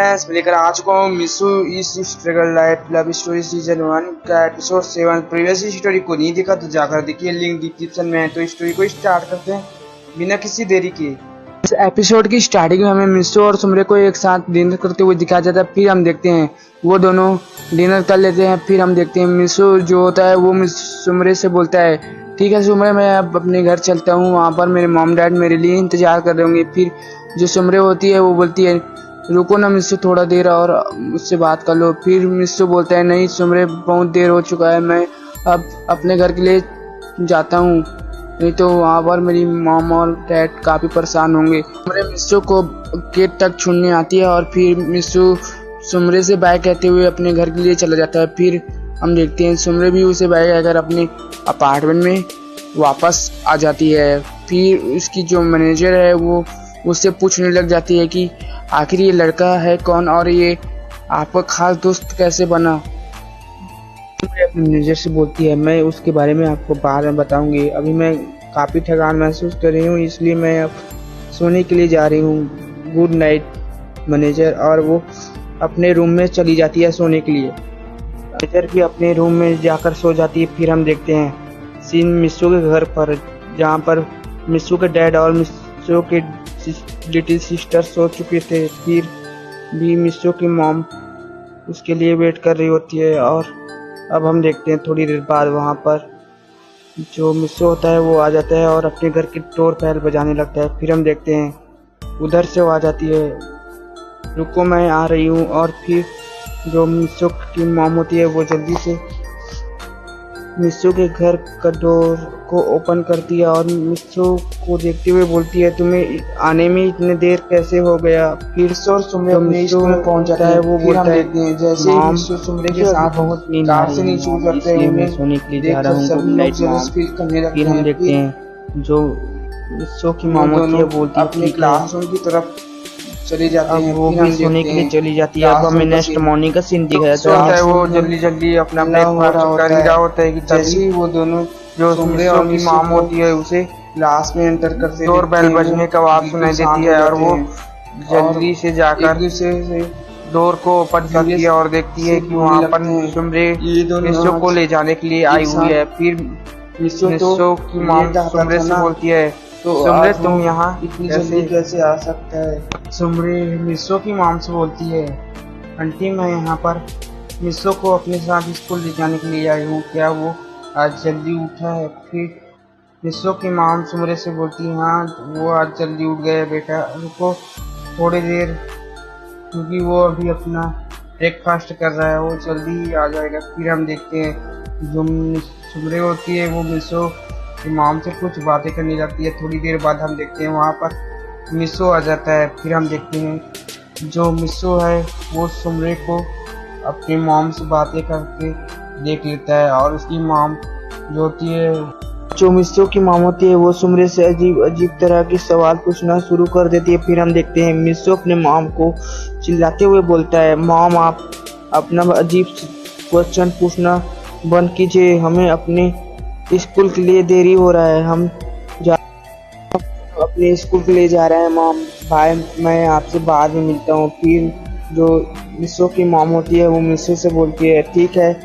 Friends, मैं लेकर आ चुका हूँ मिसू इस struggle life love story season 1 का एपिसोड 7। प्रीवियस स्टोरी को नहीं देखा तो जाकर देखिए, लिंक डिस्क्रिप्शन में है। तो स्टोरी को स्टार्ट करते हैं बिना किसी देरी के। इस एपिसोड की स्टार्टिंग में हमें मिसू और सुमरे को एक साथ डिनर करते हुए दिखाया जाता है। फिर हम देखते हैं वो दोनों डिनर कर लेते हैं। फिर हम देखते हैं मिसू जो होता है वो सुमरे से बोलता है, ठीक है सुमरे, मैं अब अपने घर चलता हूँ, वहाँ पर मेरे मॉम डैड मेरे लिए इंतजार कर रहे होंगे। फिर जो सुमरे होती है वो बोलती है, रुको ना मिस्सू, थोड़ा देर और मुझसे बात कर लो। फिर मिस्सू बोलता है, नहीं सुमरे, बहुत देर हो चुका है, मैं अब अपने घर के लिए जाता हूँ, नहीं तो वहाँ पर मेरी मॉम और डैड काफ़ी परेशान होंगे। सुमरे मिस्सू को गेट तक छोड़ने आती है और फिर मिस्सू सुमरे से बाय कहते हुए अपने घर के लिए चला जाता है। फिर हम देखते हैं सुमरे भी उसे बाय कहकर अपने अपार्टमेंट में वापस आ जाती है। फिर उसकी जो मैनेजर है वो उससे पूछने लग जाती है कि आखिर ये लड़का है कौन और ये आपका खास दोस्त कैसे बना। अपने मैनेजर से बोलती है, मैं उसके बारे में आपको बाद में बताऊंगी, अभी मैं काफ़ी थकान महसूस कर रही हूँ, इसलिए मैं अब सोने के लिए जा रही हूँ, गुड नाइट मैनेजर। और वो अपने रूम में चली जाती है सोने के लिए। मैनेजर भी अपने रूम में जाकर सो जाती है। फिर हम देखते हैं सीन मिस्सू के घर पर, जहाँ पर मिस्सू के डैड और मिस्सू के लिटिल सिस्टर सो चुके थे। फिर भी मिस्सू की मॉम उसके लिए वेट कर रही होती है। और अब हम देखते हैं थोड़ी देर बाद वहाँ पर जो मिस्सू होता है वो आ जाता है और अपने घर की डोर बेल बजाने लगता है। फिर हम देखते हैं उधर से वो आ जाती है, रुको मैं आ रही हूँ। और फिर जो मिस्सू की मॉम होती है वो जल्दी से मिस्सू के घर का डोर को ओपन करती है और मिस्सू को देखते हुए बोलती है, तुम्हें आने में इतने देर कैसे हो गया। फिर सुमरे अपने स्कूल में पहुंच जाता है। वो बोलता है, जैसे ही मिस्सू सुमरे के साथ बहुत कार से नीचे उतरते हैं, मैं सोने के लिए जा रहा हूँ, गुड नाइट मॉम। फिर हम देखते हैं जो मिस्सू की मॉम होती है बोलती है अपने क्लासरूम की तरफ चली जाती है। वो भी सोने के लिए चली जाती है। अब हमें नेक्स्ट मॉर्निंग का सीन दिखाया जाता है। वो जल्दी अपना ब्रेकफास्ट कर रहा होता है कि तभी वो दोनों जो सुमरे और की मॉम होती है उसे क्लास में एंटर करते डोर बेल बजने का आवाज सुनाई देती है और वो जल्दी से जाकर डोर को ओपन करती है और देखती है कि वहाँ पर सुमरे मिस्सू को ले जाने के लिए आई हुई है। फिर मिस्सू की मॉम सुमरे से बोलती है, तो सुमरे तुम यहाँ इतनी जल्दी कैसे आ सकता है। सुमरे मिस्सू की मॉम से बोलती है, आंटी मैं यहाँ पर मिस्सू को अपने साथ स्कूल ले जाने के लिए आई हूँ, क्या वो आज जल्दी उठा है। फिर मिस्सू की मॉम सुमरे से बोलती है, हाँ वो आज जल्दी उठ गया बेटा, रुको थोड़ी देर, क्योंकि वो अभी अपना ब्रेकफास्ट कर रहा है, वो जल्दी ही आ जाएगा। फिर हम देखते हैं जो सुमरे होती है वो मिस्सू की मॉम से कुछ बातें करने लगती है। थोड़ी देर बाद हम देखते हैं वहाँ पर मिस्सू आ जाता है। फिर हम देखते हैं जो मिस्सू है वो सुमरे को अपनी मॉम से बातें करके देख लेता है और उसकी मॉम जो होती है जो मिस्सू की मॉम होती है वो सुमरे से अजीब तरह के सवाल पूछना शुरू कर देती है। फिर हम देखते हैं मिस्सू अपने मॉम को चिल्लाते हुए बोलता है, मॉम आप अपना अजीब क्वेश्चन पूछना बंद कीजिए, हमें अपने स्कूल के लिए देरी हो रहा है, हम अपने स्कूल के लिए जा रहे हैं मॉम, बाय, मैं आपसे बाद में मिलता हूँ। फिर जो मिस्सू की मॉम होती है वो मिस्सू से बोलती है, ठीक है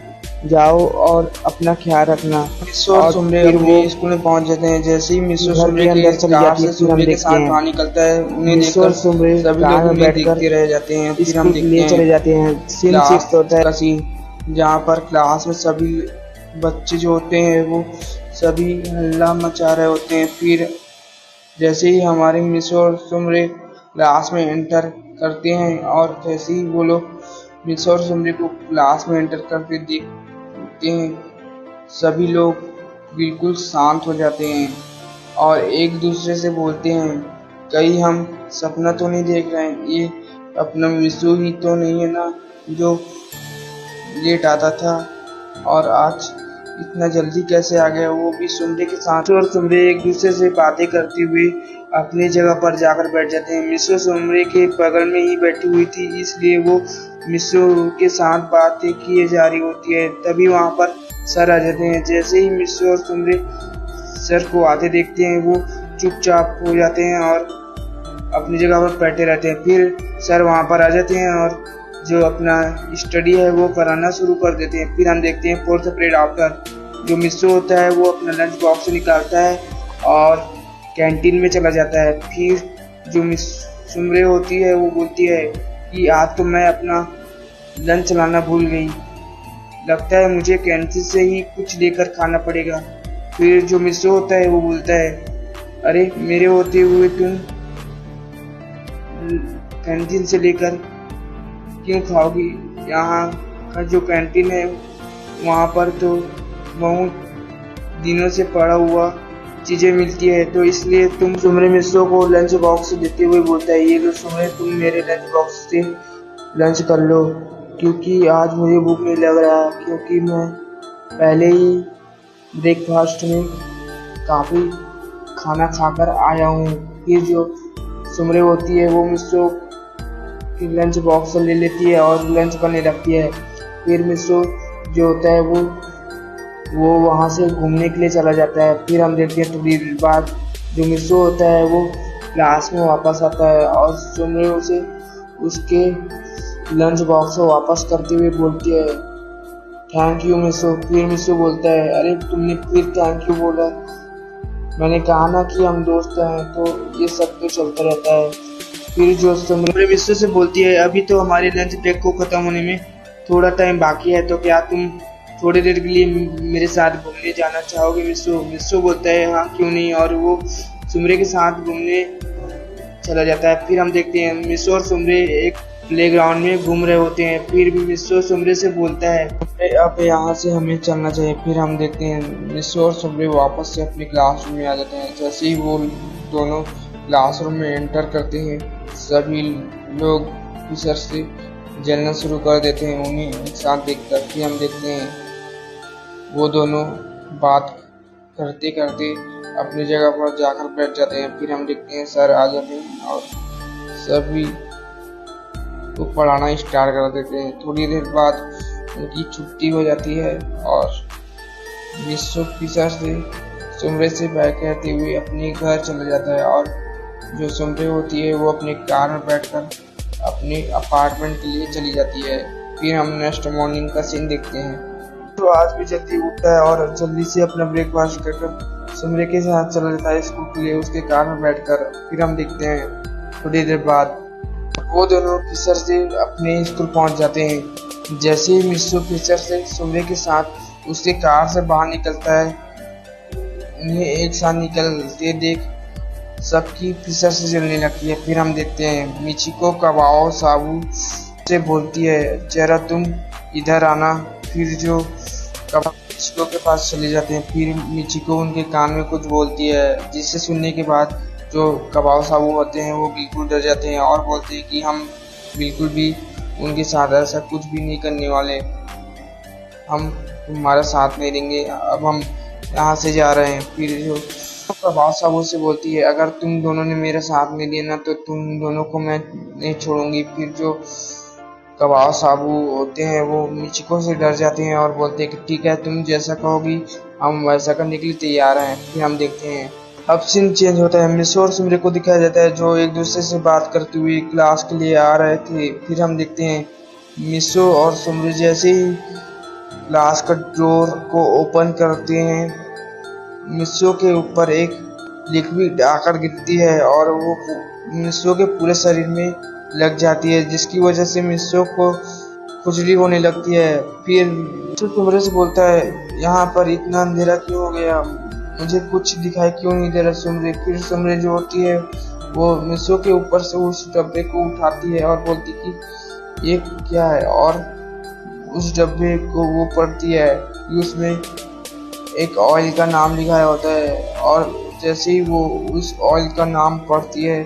जाओ और अपना ख्याल रखना। मिस्सू और सुमरे अपने स्कूल में पहुंच जाते हैं। जैसे ही मिस्सू सुमरे के अंदर चली जाती है, सुमरे के साथ बाहर निकलता है, उन्हें देखकर सुमरे सभी लोग उन्हें देखते रह जाते हैं। फिर हम देखते हैं चले जाते हैं सीन 6 होता है सीन, जहाँ पर क्लास में सभी बच्चे जो होते हैं वो सभी हल्ला मचा रहे होते हैं। फिर जैसे ही हमारे मिस्सू और सुमरे क्लास में एंटर करते हैं और जैसे ही वो लोग मिस्सू और सुमरे को क्लास में एंटर करते देखते हैं, सभी लोग बिल्कुल शांत हो जाते हैं और एक दूसरे से बोलते हैं, कहीं हम सपना तो नहीं देख रहे हैं, ये अपना मिस्सू ही तो नहीं है ना जो लेट आता था और आज इतना जल्दी कैसे आ गया। वो भी सुमरे के साथ और सुमरे एक दूसरे से बातें करते हुए अपनी जगह पर जाकर बैठ जाते हैं। मिस्सू सुमरे के बगल में ही बैठी हुई थी, इसलिए वो मिस्सू के साथ बातें किए जा रही होती है। तभी वहाँ पर सर आ जाते हैं। जैसे ही मिस्सू और सुमरे सर को आते देखते हैं वो चुपचाप हो जाते हैं और अपनी जगह पर बैठे रहते हैं। फिर सर वहाँ पर आ जाते हैं और जो अपना स्टडी है वो कराना शुरू कर देते हैं। फिर हम देखते हैं फोर्थ पीरियड आफ्टर जो मिस्सो होता है वो अपना लंच बॉक्स निकालता है और कैंटीन में चला जाता है। फिर जो मिस सुमरे होती है वो बोलती है कि आज तो मैं अपना लंच लाना भूल गई, लगता है मुझे कैंटीन से ही कुछ लेकर खाना पड़ेगा। फिर जो मिस्सो होता है वो बोलता है, अरे मेरे होते हुए तुम कैंटीन से लेकर क्यों खाओगी? यहाँ का जो कैंटीन है वहाँ पर तो बहुत दिनों से पड़ा हुआ चीजें मिलती है, तो इसलिए तुम सुमरे मिस्सो को लंच बॉक्स देते हुए बोलता है, ये लो सुमरे, तुम मेरे लंच बॉक्स से लंच कर लो, क्योंकि आज मुझे भूख नहीं लग रहा, क्योंकि मैं पहले ही ब्रेकफास्ट में काफ़ी खाना खाकर आया हूँ। फिर जो सुमरे होती है वो मिस्सो की लंच बॉक्स ले लेती है और लंच करने लगती है। फिर मिस्सो जो होता है वो वहाँ से घूमने के लिए चला जाता है। फिर हम देखते हैं थोड़ी देर बाद जो मिस्सो होता है वो क्लास में वापस आता है और सुमरे उसे उसके लंच बॉक्स को वापस करते हुए बोलती है, थैंक यू मिस्सो। फिर मिस्सो बोलता है, अरे तुमने फिर थैंक यू बोला, मैंने कहा ना कि हम दोस्त हैं, तो ये सब तो चलता रहता है। फिर जो सुमरे मिस्सो से बोलती है, अभी तो हमारे लंच ब्रेक को ख़त्म होने में थोड़ा टाइम बाकी है, तो क्या तुम थोड़ी देर के लिए मेरे साथ घूमने जाना चाहोगे मिस्सो? मिस्सो बोलता है, हाँ क्यों नहीं, और वो सुमरे के साथ घूमने चला जाता है। फिर हम देखते हैं मिस्सो और सुमरे एक प्लेग्राउंड में घूम रहे होते हैं। फिर भी मिस्सो सुमरे से बोलता है, अब यहाँ से हमें चलना चाहिए। फिर हम देखते हैं मिस्सो और सुमरे वापस से अपने क्लासरूम में आ जाते हैं। जैसे ही वो दोनों क्लासरूम में एंटर करते हैं सभी लोग टीचर से जलना शुरू कर देते हैं उन्हें एक साथ देखकर। फिर हम देखते हैं वो दोनों बात करते करते अपनी जगह पर जाकर बैठ जाते हैं। फिर हम देखते हैं सर आ जाते हैं और सभी को पढ़ाना स्टार्ट कर देते हैं। थोड़ी देर बाद उनकी छुट्टी हो जाती है और मिस्सो टीचर से सुमरे से बात करते हुए अपने घर चला जाता है और जो सुमरे होती है वो अपने कार में बैठकर अपने अपार्टमेंट के लिए चली जाती है। फिर हम नेक्स्ट मॉर्निंग का सीन देखते हैं। तो आज भी जल्दी उठता है और जल्दी से अपना ब्रेकफास्ट कर सुमरे के साथ चला जाता है स्कूल के लिए उसके कार में बैठकर। फिर हम देखते हैं थोड़ी देर बाद वो दोनों टीचर से अपने स्कूल पहुंच जाते हैं। जैसे ही मिस्सो टीचर से सुमरे के साथ उसके कार से बाहर निकलता है, उन्हें एक साथ निकलते देख सबकी टीचर से जलने लगती है। फिर हम देखते हैं मिचिको कबाओ साबू से बोलती है, जरा तुम इधर आना। फिर जो मिचिको के पास चले जाते हैं। फिर मिचिको उनके कान में कुछ बोलती है, जिसे सुनने के बाद जो कबाओ साबू होते हैं वो बिल्कुल डर जाते हैं और बोलते हैं कि हम बिल्कुल भी उनके साथ ऐसा कुछ भी नहीं करने वाले, हम तुम्हारा साथ नहीं देंगे, अब हम यहाँ से जा रहे हैं। फिर जो कबाओ साबू से बोलती है, अगर तुम दोनों ने मेरा साथ नहीं दिया ना तो तुम दोनों को मैं नहीं छोड़ूंगी। फिर जो कबाओ साबू होते हैं वो मिचिको से डर जाते हैं और बोलते हैं कि ठीक है, तुम जैसा कहोगी हम वैसा करने के लिए तैयार हैं। फिर हम देखते हैं अब सीन चेंज होता है। मिस्सो और सुमरे को दिखाया जाता है जो एक दूसरे से बात करते हुए क्लास के लिए आ रहे थे। फिर हम देखते हैं मिस्सो और सुमरे जैसे ही क्लास का डोर को ओपन करते हैं, मिस्सो के ऊपर एक लिक्विड आकर गिरती है और वो मिस्सो के पूरे शरीर में लग जाती है, जिसकी वजह से मिस्सो को खुजली होने लगती है। फिर मिस्सो सुमरे से बोलता है, यहाँ पर इतना अंधेरा क्यों हो गया, मुझे कुछ दिखाई क्यों नहीं दे रहा सुमरे। फिर सुमरे जो होती है वो मिस्सो के ऊपर से उस डब्बे को उठाती है और बोलती कि ये क्या है, और उस डब्बे को वो पढ़ती है कि उसमें एक ऑयल का नाम लिखा होता है। और जैसे ही वो उस ऑयल का नाम पढ़ती है,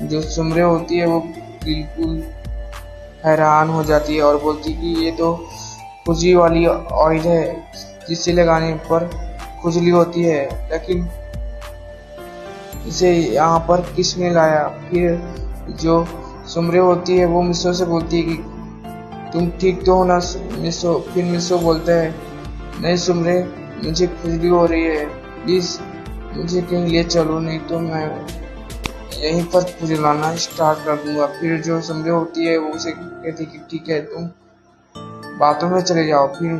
जो सुमरे होती है वो बिल्कुल हैरान हो जाती है और बोलती कि ये तो खुजली वाली ऑयल है, जिसे लगाने पर खुजली होती है, लेकिन इसे यहाँ पर किसने लाया। फिर जो सुमरे होती है वो मिस्सो से बोलती है कि तुम ठीक तो हो ना मिस्सो। फिर मिस्सो बोलता है, नहीं सुमरे, मुझे खुजली हो रही है, प्लीज मुझे कहीं ले चलो, नहीं तो मैं यहीं पर चिल्लाना स्टार्ट कर दूंगा। फिर जो समझे होती है वो उसे कहती कि ठीक है तुम बाथरूम में चले जाओ। फिर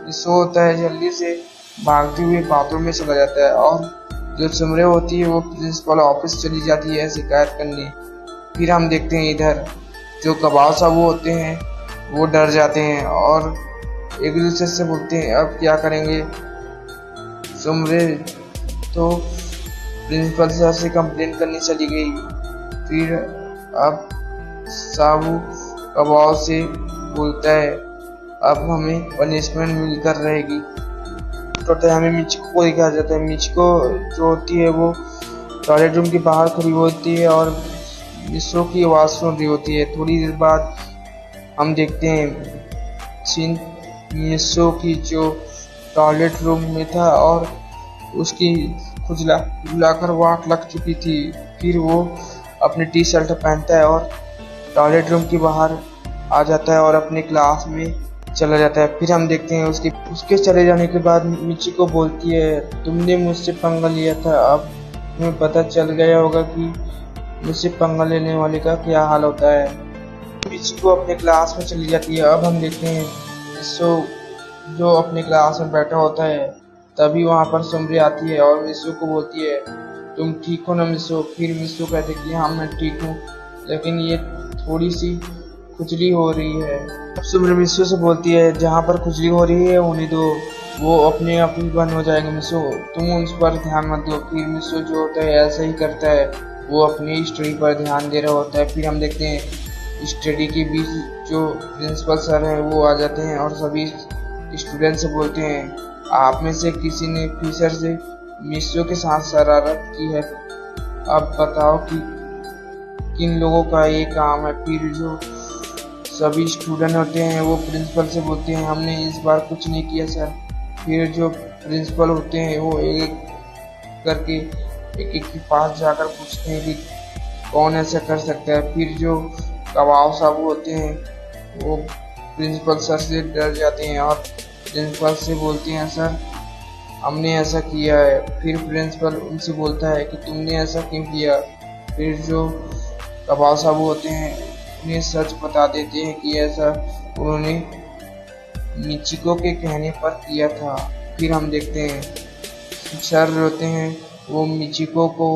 मिस्सो होता है जल्दी से भागते हुए बाथरूम में चला जाता है और जो सुमरे होती है वो प्रिंसिपल ऑफिस चली जाती है शिकायत करने। फिर हम देखते हैं इधर जो कबाब साहब होते हैं वो डर जाते हैं और एक दूसरे से बोलते हैं अब क्या करेंगे। सुमरे तो प्रिंसिपल सर से कंप्लेंट करने चली गई। फिर अब साबू कबाब से बोलता है अब हमें पनिशमेंट मिलकर रहेगी। तो हमें मिचिको को दिखाया जाता है। मिचिको जो होती है वो टॉयलेट रूम के बाहर खड़ी होती है और मिस्सो की आवाज़ सुन रही होती है। थोड़ी देर बाद हम देखते हैं सीन मिस्सो की जो टॉयलेट रूम में था और उसकी खुजलाकर वाट लग चुकी थी। फिर वो अपनी टी शर्ट पहनता है और टॉयलेट रूम के बाहर आ जाता है और अपने क्लास में चला जाता है। फिर हम देखते हैं उसके चले जाने के बाद मिचिको बोलती है तुमने मुझसे पंगा लिया था, अब तुम्हें पता चल गया होगा कि मुझसे पंगा लेने वाले का क्या हाल होता है। मिचिको अपने क्लास में चली जाती है। अब हम देखते हैं मिस्सो जो अपने क्लास में बैठा होता है तभी वहाँ पर सुमरी आती है और मिस्सो को बोलती है तुम ठीक हो ना मिस्सो। फिर मिस्सो कहते कि हाँ मैं ठीक हूँ लेकिन ये थोड़ी सी खुजली हो रही है। अब सुमरी मिस्सो से बोलती है जहाँ पर खुजली हो रही है उन्हें दो, वो अपने आप ही बंद हो जाएंगे मिस्सो, तुम उस पर ध्यान मत दो। फिर मिस्सो जो होता है ऐसा ही करता है, वो अपनी स्टडी पर ध्यान दे रहा होता है। फिर हम देखते हैं स्टडी के बीच जो प्रिंसिपल सर है वो आ जाते हैं और सभी स्टूडेंट से बोलते हैं आप में से किसी ने फीसर से मिस्सो के साथ शरारत की है, अब बताओ कि किन लोगों का ये काम है। फिर जो सभी स्टूडेंट होते हैं वो प्रिंसिपल से बोलते हैं हमने इस बार कुछ नहीं किया सर। फिर जो प्रिंसिपल होते हैं वो एक करके एक के पास जाकर पूछते हैं कि कौन ऐसा कर सकता है। फिर जो कबाब साहब होते हैं वो प्रिंसिपल सर से डर जाते हैं और प्रिंसिपल से बोलते हैं सर हमने ऐसा किया है। फिर प्रिंसिपल उनसे बोलता है कि तुमने ऐसा क्यों किया। फिर जो कबाब साहब होते हैं उन्हें सच बता देते हैं कि ऐसा उन्होंने मिचिको के कहने पर किया था। फिर हम देखते हैं सर होते हैं वो मिचिको को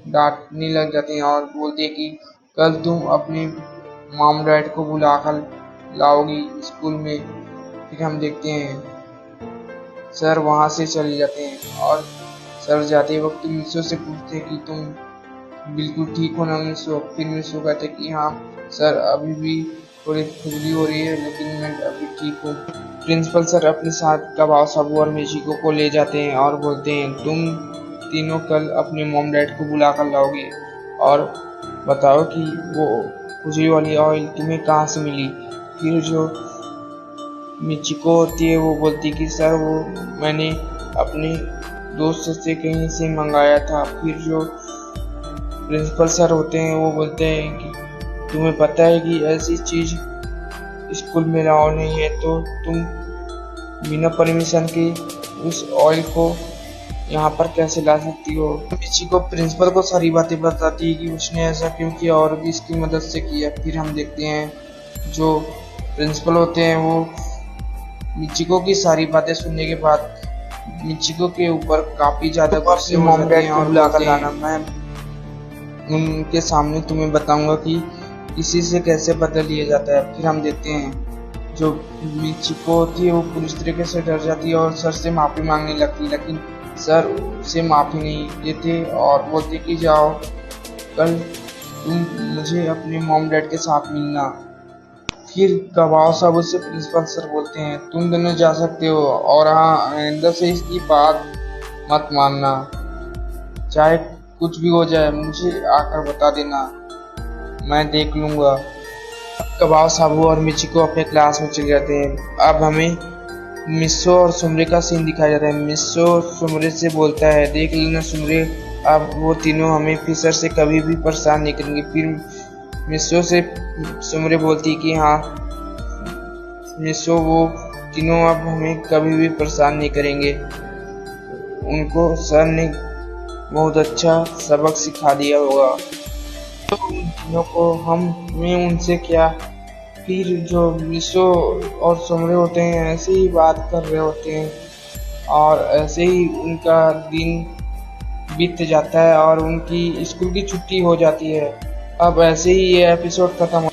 डांटने लग जाते हैं और बोलते हैं कि कल तुम अपने मॉम डैड को बुलाकर लाओगी स्कूल में। फिर हम देखते हैं सर वहाँ से चले जाते हैं और सर जाते वक्त मिस्सो से पूछते हैं कि तुम बिल्कुल ठीक हो ना मिस्सो। फिर मिस्सो कहते कि हाँ सर अभी भी थोड़ी खुजली हो रही है लेकिन मैं अभी ठीक हूँ। प्रिंसिपल सर अपने साथ कबाब साबू और मिचिको को ले जाते हैं और बोलते हैं तुम तीनों कल अपने मॉम डैड को बुला कर लाओगे और बताओ कि वो खुजली वाली ऑयल तुम्हें कहाँ से मिली। फिर जो मिचिको होती है वो बोलती कि सर वो मैंने अपने दोस्त से कहीं से मंगाया था। फिर जो प्रिंसिपल सर होते हैं वो बोलते हैं कि तुम्हें पता है कि ऐसी चीज स्कूल में अलाउ नहीं है तो तुम बिना परमिशन के उस ऑयल को यहाँ पर कैसे ला सकती हो। मिचिको प्रिंसिपल को सारी बातें बताती है कि उसने ऐसा क्यों किया और इसकी मदद से किया। फिर हम देखते हैं जो प्रिंसिपल होते हैं वो मिचिको की सारी बातें सुनने के बाद मिचिको के ऊपर काफी ज्यादा गुस्से हो जाते हैं और बुलाकर लाना, मैं उनके सामने तुम्हें बताऊंगा कि किसी से कैसे बदला लिया जाता है। फिर हम देखते हैं जो मिचिको होती है वो पूरी तरीके से डर जाती है और सर से माफी मांगने लगती है लेकिन सर उससे माफी नहीं देते और बोलते कि जाओ कल तुम मुझे अपने मॉम डैड के साथ मिलना। फिर कबाब साहब उससे प्रिंसिपल सर बोलते हैं तुम दोनों जा सकते हो और हाँ आइंदा से इसकी बात मत मानना, चाहे कुछ भी हो जाए मुझे आकर बता देना, मैं देख लूंगा। कबाब साबू और मिचिको अपने क्लास में चले जाते हैं। अब हमें मिस्सो और सुमरे का सीन दिखाया जाता है। मिस्सो सुमरे से बोलता है देख लेना सुमरे अब वो तीनों हमें फिशर से कभी भी परेशान नहीं करेंगे। फिर मिस्सो से सुमरे बोलती कि हाँ मिस्सो वो तीनों अब हमें कभी भी परेशान नहीं करेंगे, उनको सर ने बहुत अच्छा सबक सिखा दिया होगा। तो उन तीनों को हमें उनसे क्या, फिर जो विश्व और सोमरे होते हैं ऐसे ही बात कर रहे होते हैं और ऐसे ही उनका दिन बीत जाता है और उनकी स्कूल की छुट्टी हो जाती है। अब ऐसे ही ये एपिसोड खत्म